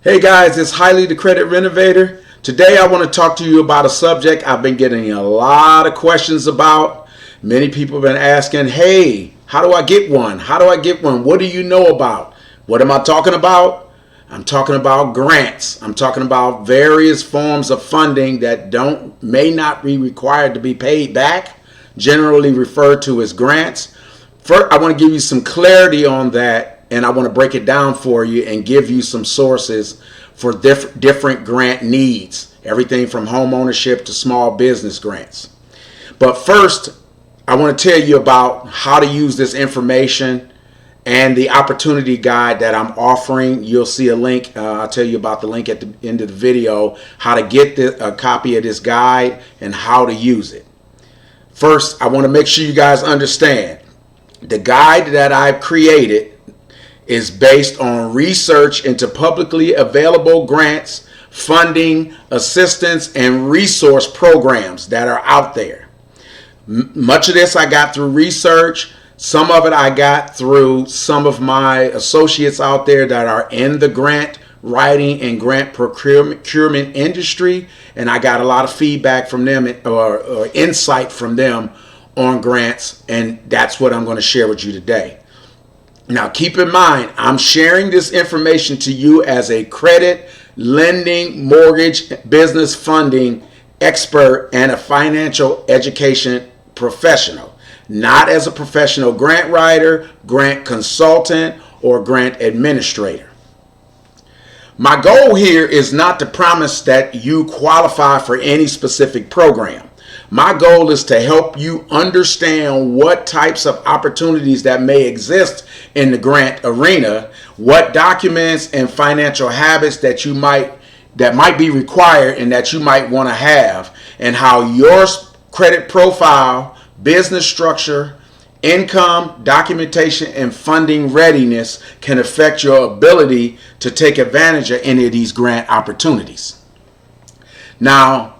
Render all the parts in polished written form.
Hey guys, it's Highly the Credit Renovator. Today I want to talk to you about a subject I've been getting a lot of questions about. Many people have been asking, hey, how do I get one? How do I get one? What do you know about? What am I talking about? I'm talking about grants. I'm talking about various forms of funding that may not be required to be paid back, generally referred to as grants. First, I want to give you some clarity on that, and I want to break it down for you and give you some sources for different grant needs, everything from home ownership to small business grants. But first, I want to tell you about how to use this information and the opportunity guide that I'm offering. You'll see a link. I'll tell you about the link at the end of the video, how to get a copy of this guide and how to use it. First, I want to make sure you guys understand the guide that I've created is based on research into publicly available grants, funding, assistance, and resource programs that are out there. Much of this I got through research. Some of it I got through some of my associates out there that are in the grant writing and grant procurement industry, and I got a lot of feedback from them or insight from them on grants, and that's what I'm going to share with you today. Now, keep in mind, I'm sharing this information to you as a credit, lending, mortgage, business funding expert and a financial education professional, not as a professional grant writer, grant consultant, or grant administrator. My goal here is not to promise that you qualify for any specific program. My goal is to help you understand what types of opportunities that may exist in the grant arena, what documents and financial habits that might be required and that you might want to have, and how your credit profile, business structure, income, documentation, and funding readiness can affect your ability to take advantage of any of these grant opportunities. Now,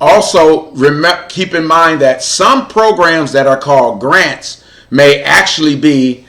also, keep in mind that some programs that are called grants may actually be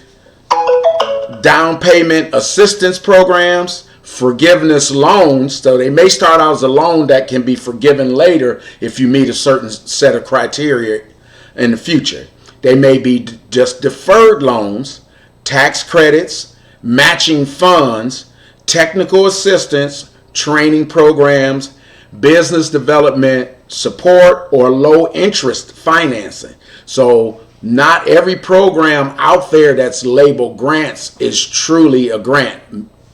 down payment assistance programs, forgiveness loans. So they may start out as a loan that can be forgiven later if you meet a certain set of criteria in the future. They may be just deferred loans, tax credits, matching funds, technical assistance, training programs, business development support, or low interest financing. So not every program out there that's labeled grants is truly a grant.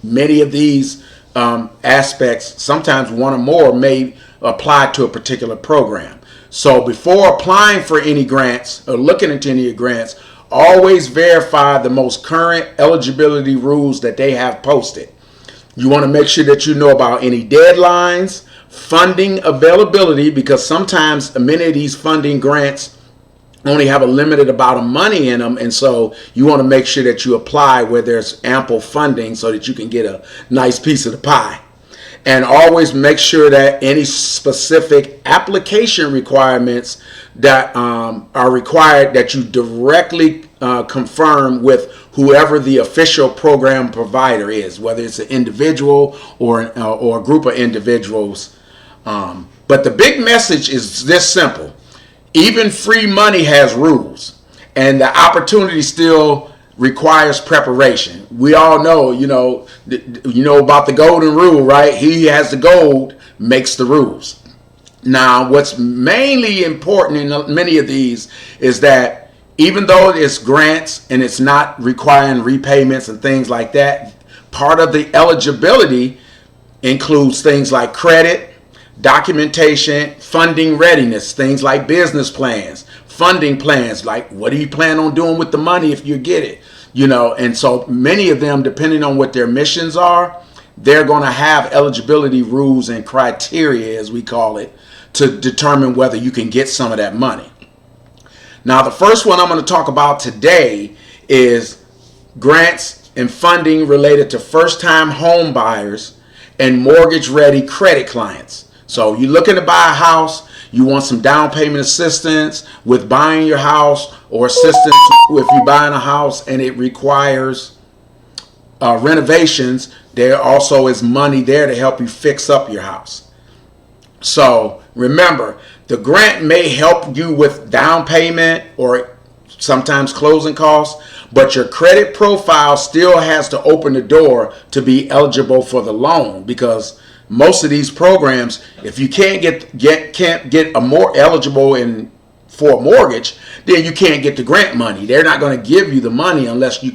Many of these aspects, sometimes one or more, may apply to a particular program. So before applying for any grants or looking into any grants, always verify the most current eligibility rules that they have posted. You want to make sure that you know about any deadlines, funding availability, because sometimes many of these funding grants only have a limited amount of money in them, and so you want to make sure that you apply where there's ample funding so that you can get a nice piece of the pie. And always make sure that any specific application requirements that are required, that you directly confirm with whoever the official program provider is, whether it's an individual or a group of individuals. But the big message is this simple: even free money has rules, and the opportunity still requires preparation. We all know, you know about the golden rule, right? He who has the gold makes the rules. Now, what's mainly important in many of these is that even though it's grants and it's not requiring repayments and things like that, part of the eligibility includes things like credit, documentation, funding readiness, things like business plans, funding plans, like what do you plan on doing with the money if you get it? And so many of them, depending on what their missions are, they're going to have eligibility rules and criteria, as we call it, to determine whether you can get some of that money. Now, the first one I'm going to talk about today is grants and funding related to first-time home buyers and mortgage-ready credit clients. So you're looking to buy a house, you want some down payment assistance with buying your house, or assistance if you're buying a house and it requires renovations, there also is money there to help you fix up your house. So remember, the grant may help you with down payment or sometimes closing costs, but your credit profile still has to open the door to be eligible for the loan, because most of these programs, if you can't get a more eligible for a mortgage, then you can't get the grant money. They're not going to give you the money unless you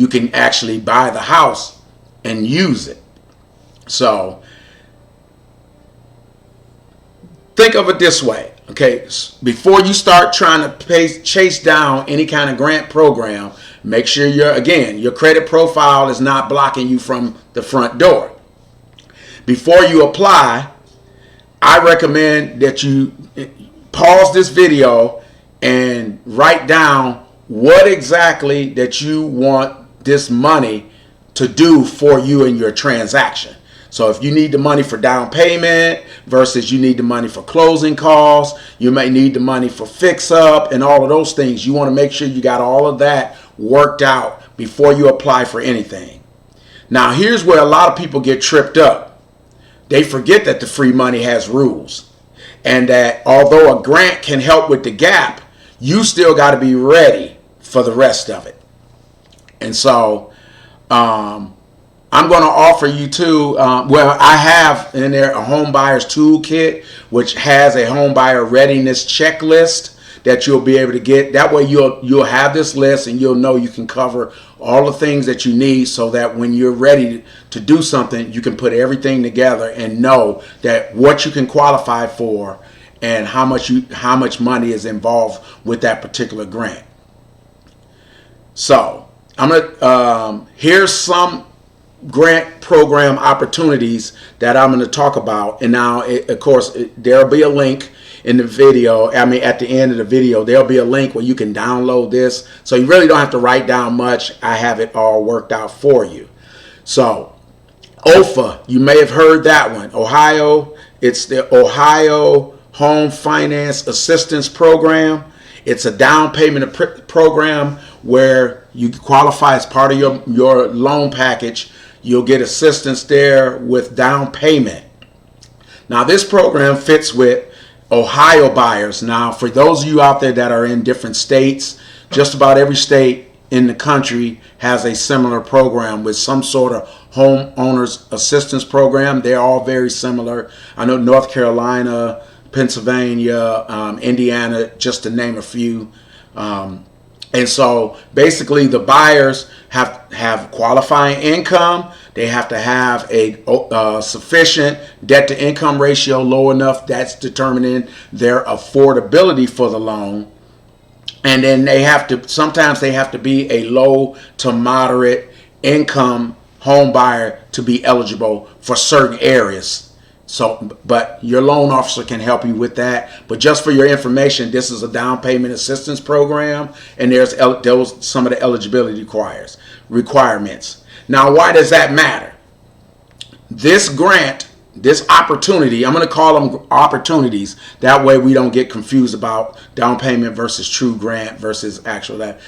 can actually buy the house and use it. So think of it this way, okay? Before you start trying to chase down any kind of grant program, make sure your credit profile is not blocking you from the front door. Before you apply, I recommend that you pause this video and write down what exactly that you want this money to do for you in your transaction. So if you need the money for down payment versus you need the money for closing costs, you may need the money for fix up and all of those things. You want to make sure you got all of that worked out before you apply for anything. Now here's where a lot of people get tripped up. They forget that the free money has rules, and that although a grant can help with the gap, you still got to be ready for the rest of it. And so I'm going to offer you too, I have in there a home buyer's toolkit, which has a home buyer readiness checklist that you'll be able to get. That way you'll have this list and you'll know you can cover all the things that you need, so that when you're ready to do something, you can put everything together and know that what you can qualify for and how much money is involved with that particular grant. So I'm gonna here's some grant program opportunities that I'm going to talk about. And now, of course, there'll be a link in the video. I mean, at the end of the video, there'll be a link where you can download this. So you really don't have to write down much. I have it all worked out for you. So OFA, you may have heard that one. Ohio, it's the Ohio Home Finance Assistance Program. It's a down payment program where you qualify as part of your loan package. You'll get assistance there with down payment. Now, this program fits with Ohio buyers. Now, for those of you out there that are in different states, just about every state in the country has a similar program with some sort of homeowners assistance program. They're all very similar. I know North Carolina, Pennsylvania, Indiana, just to name a few. And so basically the buyers have qualifying income. They have to have a sufficient debt to income ratio low enough that's determining their affordability for the loan. And then sometimes they have to be a low to moderate income home buyer to be eligible for certain areas. So, but your loan officer can help you with that. But just for your information, this is a down payment assistance program, and there's some of the eligibility requirements. Now, why does that matter? This grant, this opportunity, I'm going to call them opportunities. That way we don't get confused about down payment versus true grant versus actual that.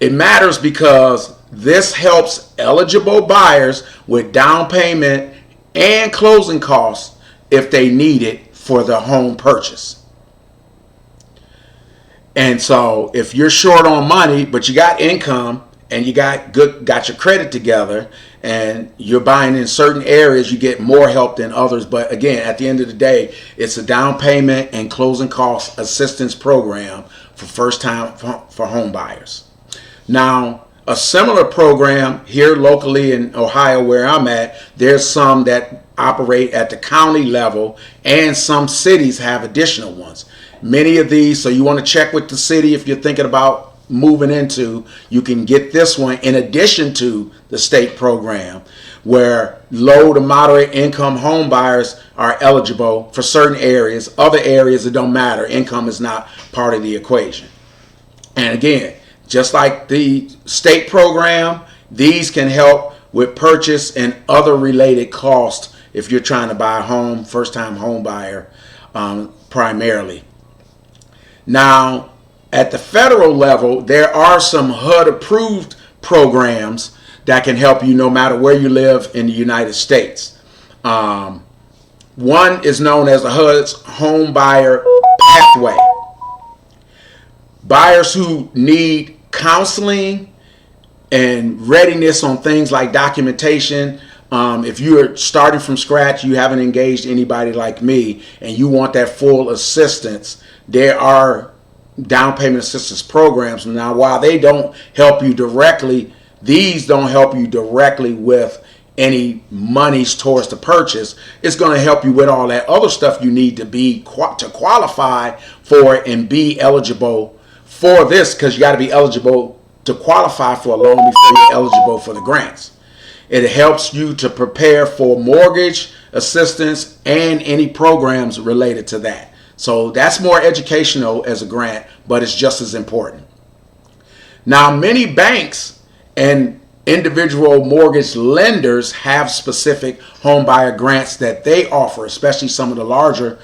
It matters because this helps eligible buyers with down payment and closing costs if they need it for the home purchase. And so if you're short on money, but you got income and you got your credit together and you're buying in certain areas, you get more help than others. But again, at the end of the day, it's a down payment and closing cost assistance program for first time for home buyers. Now, a similar program here locally in Ohio where I'm at, there's some that operate at the county level, and some cities have additional ones. Many of these, so you want to check with the city if you're thinking about moving into, you can get this one in addition to the state program where low to moderate income home buyers are eligible for certain areas. Other areas, it don't matter. Income is not part of the equation. And again, just like the state program, these can help with purchase and other related costs if you're trying to buy a home, first-time home buyer primarily. Now, at the federal level, there are some HUD-approved programs that can help you no matter where you live in the United States. One is known as the HUD's Home Buyer Pathway. Buyers who need counseling and readiness on things like documentation. If you're starting from scratch, you haven't engaged anybody like me, and you want that full assistance, there are down payment assistance programs. Now, while they don't help you directly, these don't help you directly with any monies towards the purchase. It's going to help you with all that other stuff you need to qualify for it and be eligible for this, because you got to be eligible to qualify for a loan before you're eligible for the grants. It helps you to prepare for mortgage assistance and any programs related to that. So that's more educational as a grant, but it's just as important. Now, many banks and individual mortgage lenders have specific home buyer grants that they offer, especially some of the larger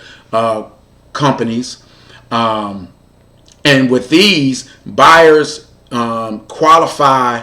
companies. And with these, buyers qualify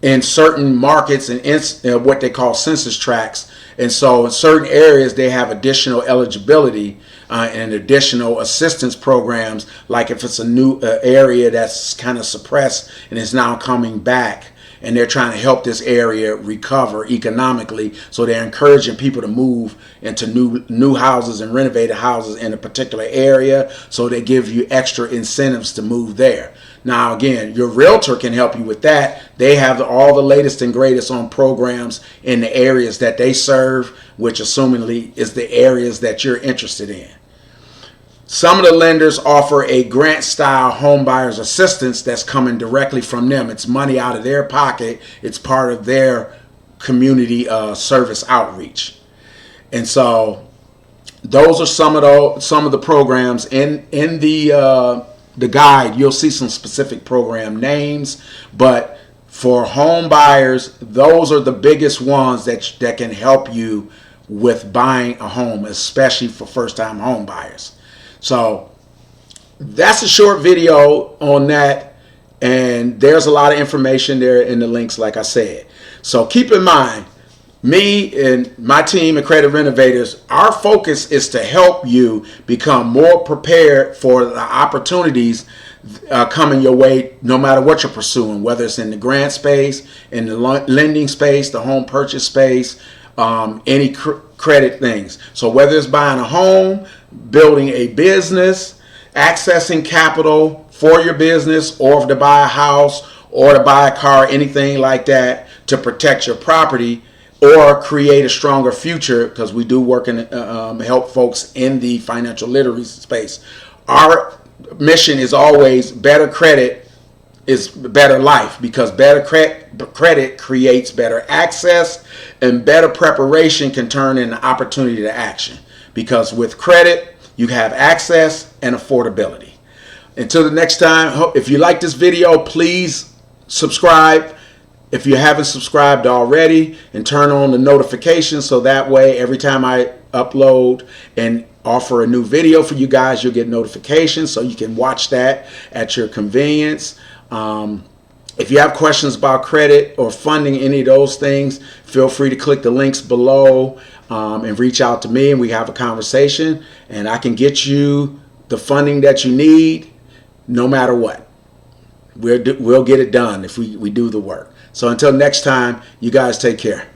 in certain markets and what they call census tracts. And so in certain areas, they have additional eligibility and additional assistance programs, like if it's a new area that's kind of suppressed and is now coming back, and they're trying to help this area recover economically. So they're encouraging people to move into new houses and renovated houses in a particular area. So they give you extra incentives to move there. Now, again, your realtor can help you with that. They have all the latest and greatest on programs in the areas that they serve, which assumingly is the areas that you're interested in. Some of the lenders offer a grant-style home buyer's assistance that's coming directly from them. It's money out of their pocket. It's part of their community service outreach. And so those are some of the programs in the guide. You'll see some specific program names, but for home buyers, those are the biggest ones that can help you with buying a home, especially for first-time home buyers. So that's a short video on that, and there's a lot of information there in the links, like I said. So keep in mind, me and my team at Credit Renovators, our focus is to help you become more prepared for the opportunities coming your way, no matter what you're pursuing, whether it's in the grant space, in the lending space, the home purchase space, any credit things. So whether it's buying a home, building a business, accessing capital for your business, or to buy a house or to buy a car, anything like that, to protect your property or create a stronger future, because we do work and help folks in the financial literacy space. Our mission is always better credit is better life, because better credit creates better access, and better preparation can turn into opportunity to action, because with credit you have access and affordability. Until the next time, if you like this video, please subscribe if you haven't subscribed already, and turn on the notifications, so that way every time I upload and offer a new video for you guys, you'll get notifications so you can watch that at your convenience. If you have questions about credit or funding, any of those things, feel free to click the links below and reach out to me, and we have a conversation, and I can get you the funding that you need no matter what. We'll get it done if we do the work. So until next time, you guys take care.